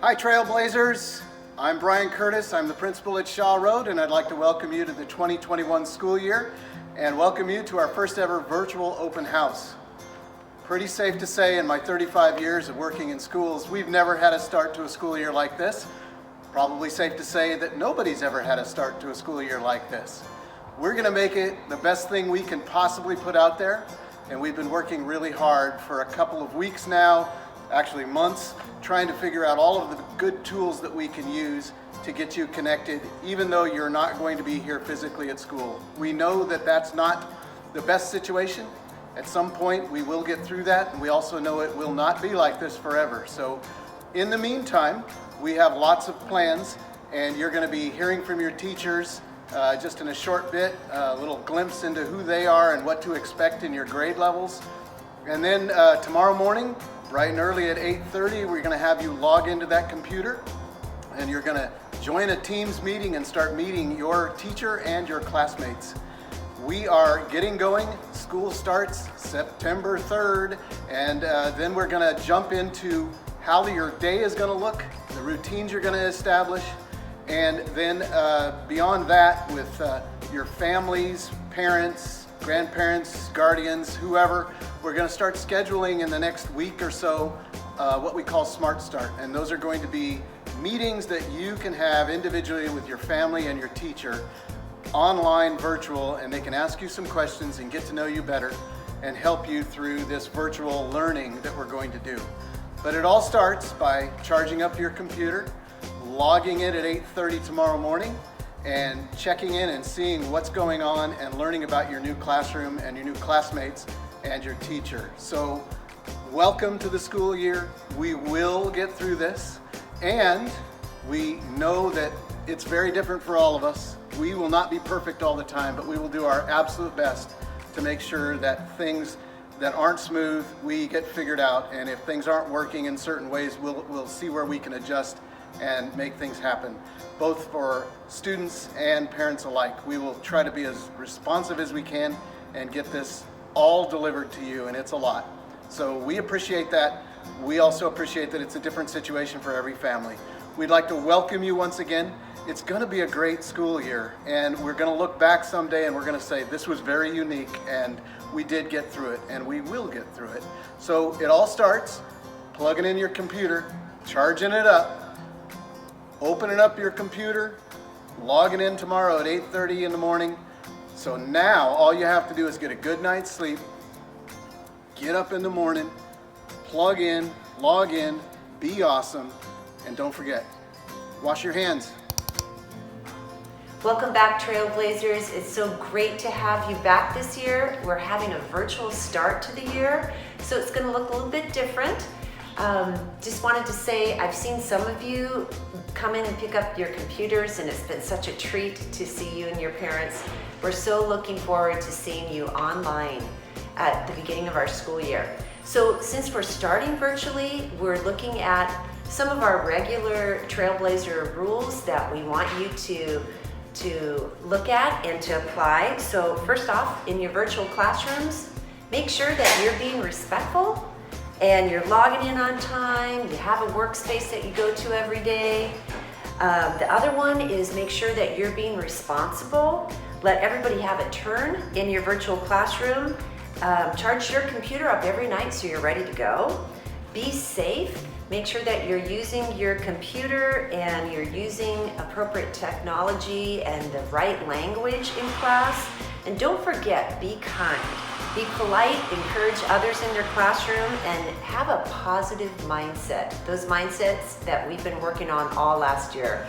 Hi Trailblazers, I'm Brian Curtis. I'm the principal at Shaw Road, and I'd like to welcome you to the 2021 school year and welcome you to our first ever virtual open house. Pretty safe to say in my 35 years of working in schools, we've never had a start to a school year like this. Probably safe to say that nobody's ever had a start to a school year like this. We're going to make it the best thing we can possibly put out there, and we've been working really hard for a couple of weeks now, actually months, trying to figure out all of the good tools that we can use to get you connected, even though you're not going to be here physically at school. We know that that's not the best situation. At some point we will get through that, and we also know it will not be like this forever. So in the meantime, we have lots of plans, and you're going to be hearing from your teachers just in a short bit, a little glimpse into who they are and what to expect in your grade levels. And then tomorrow morning, bright and early at 8:30, we're going to have you log into that computer, and you're going to join a Teams meeting and start meeting your teacher and your classmates. We are getting going. School starts September 3rd, and then we're going to jump into how your day is going to look, the routines you're going to establish, and then beyond that, with your families, parents, grandparents, guardians, whoever, we're going to start scheduling in the next week or so what we call Smart Start. And those are going to be meetings that you can have individually with your family and your teacher, online, virtual, and they can ask you some questions and get to know you better and help you through this virtual learning that we're going to do. But it all starts by charging up your computer, logging in at 8:30 tomorrow morning, and checking in and seeing what's going on and learning about your new classroom and your new classmates and your teacher. So welcome to the school year. We will get through this, and we know that it's very different for all of us. We will not be perfect all the time, but we will do our absolute best to make sure that things that aren't smooth, we get figured out, and if things aren't working in certain ways, we'll see where we can adjust and make things happen, both for students and parents alike. We will try to be as responsive as we can and get this all delivered to you, and it's a lot. So we appreciate that. We also appreciate that it's a different situation for every family. We'd like to welcome you once again. It's going to be a great school year, and we're going to look back someday and we're going to say this was very unique, and we did get through it, and we will get through it. So it all starts plugging in your computer, charging it up, opening up your computer, logging in tomorrow at 8:30 in the morning. So now all you have to do is get a good night's sleep, get up in the morning, plug in, log in, be awesome, and don't forget, wash your hands. Welcome back, Trailblazers. It's so great to have you back this year. We're having a virtual start to the year, so it's going to look a little bit different. Just wanted to say, I've seen some of you come in and pick up your computers, and it's been such a treat to see you and your parents. We're so looking forward to seeing you online at the beginning of our school year. So since we're starting virtually, we're looking at some of our regular Trailblazer rules that we want you to look at and to apply. So first off, in your virtual classrooms, make sure that you're being respectful and you're logging in on time, you have a workspace that you go to every day. The other one is make sure that you're being responsible. Let everybody have a turn in your virtual classroom. Charge your computer up every night so you're ready to go. Be safe. Make sure that you're using your computer and you're using appropriate technology and the right language in class. And don't forget, be kind. Be polite, encourage others in your classroom, and have a positive mindset. Those mindsets that we've been working on all last year.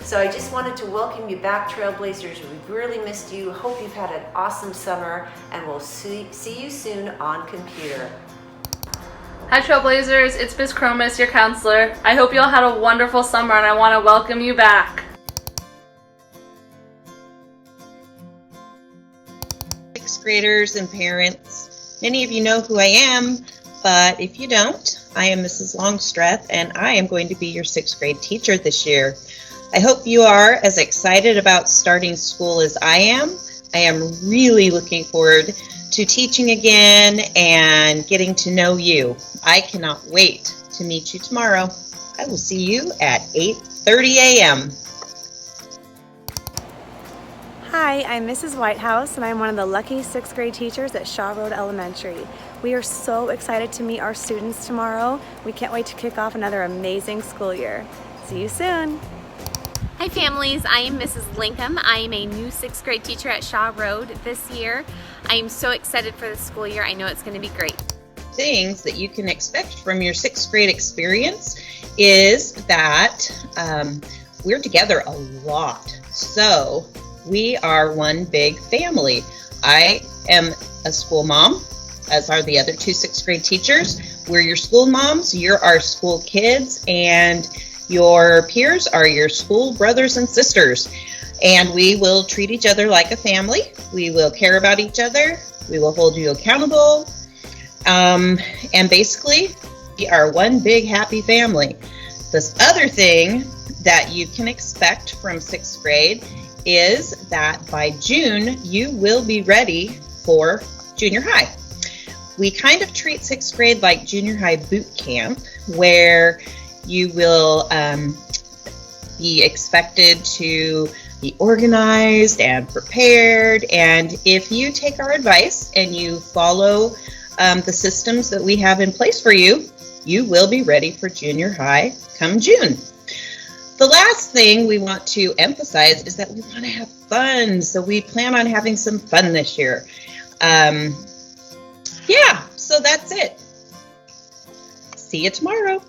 So I just wanted to welcome you back, Trailblazers. We've really missed you. Hope you've had an awesome summer, and we'll see you soon on computer. Hi Trailblazers, it's Ms. Chromis, your counselor. I hope you all had a wonderful summer, and I want to welcome you back. Sixth graders and parents, many of you know who I am, but if you don't, I am Mrs. Longstreth, and I am going to be your sixth grade teacher this year. I hope you are as excited about starting school as I am. I am really looking forward to teaching again and getting to know you. I cannot wait to meet you tomorrow. I will see you at 8:30 a.m. Hi, I'm Mrs. Whitehouse, and I'm one of the lucky 6th grade teachers at Shaw Road Elementary. We are so excited to meet our students tomorrow. We can't wait to kick off another amazing school year. See you soon. Hi families, I am Mrs. Lincoln. I am a new 6th grade teacher at Shaw Road this year. I am so excited for the school year. I know it's going to be great. Things that you can expect from your 6th grade experience is that we're together a lot. So we are one big family. I am a school mom, as are the other two 6th grade teachers. We're your school moms, you're our school kids, and your peers are your school brothers and sisters. And we will treat each other like a family. We will care about each other. We will hold you accountable. And basically, we are one big happy family. This other thing that you can expect from 6th grade is that by June, you will be ready for junior high. We kind of treat 6th grade like junior high boot camp, where you will be expected to be organized and prepared. And if you take our advice and you follow the systems that we have in place for you, you will be ready for junior high come June. The last thing we want to emphasize is that we want to have fun. So we plan on having some fun this year. So that's it. See you tomorrow.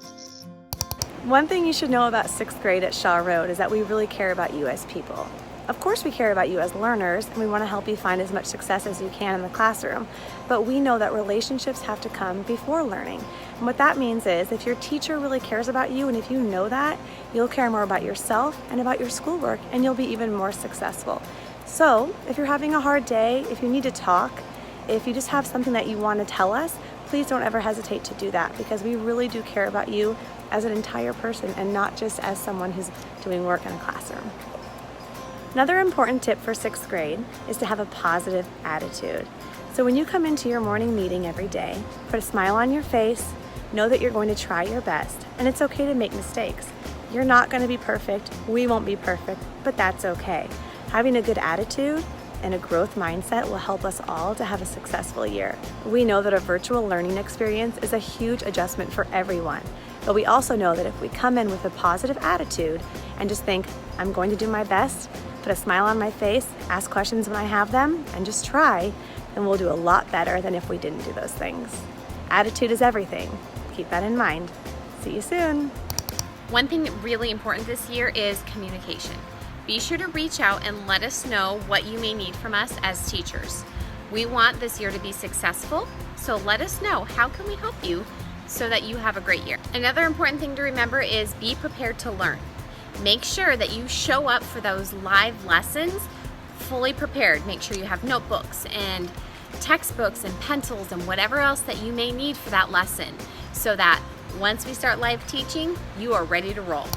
One thing you should know about 6th grade at Shaw Road is that we really care about you as people. Of course we care about you as learners, and we want to help you find as much success as you can in the classroom, but we know that relationships have to come before learning. And what that means is if your teacher really cares about you, and if you know that, you'll care more about yourself and about your schoolwork, and you'll be even more successful. So if you're having a hard day, if you need to talk, if you just have something that you want to tell us, please don't ever hesitate to do that, because we really do care about you as an entire person and not just as someone who's doing work in a classroom. Another important tip for 6th grade is to have a positive attitude. So when you come into your morning meeting every day, put a smile on your face, know that you're going to try your best, and it's okay to make mistakes. You're not going to be perfect, we won't be perfect, but that's okay. Having a good attitude and a growth mindset will help us all to have a successful year. We know that a virtual learning experience is a huge adjustment for everyone, but we also know that if we come in with a positive attitude and just think, I'm going to do my best, put a smile on my face, ask questions when I have them, and just try, then we'll do a lot better than if we didn't do those things. Attitude is everything. Keep that in mind. See you soon. One thing really important this year is communication. Be sure to reach out and let us know what you may need from us as teachers. We want this year to be successful, so let us know how can we help you so that you have a great year. Another important thing to remember is be prepared to learn. Make sure that you show up for those live lessons fully prepared. Make sure you have notebooks and textbooks and pencils and whatever else that you may need for that lesson, so that once we start live teaching, you are ready to roll.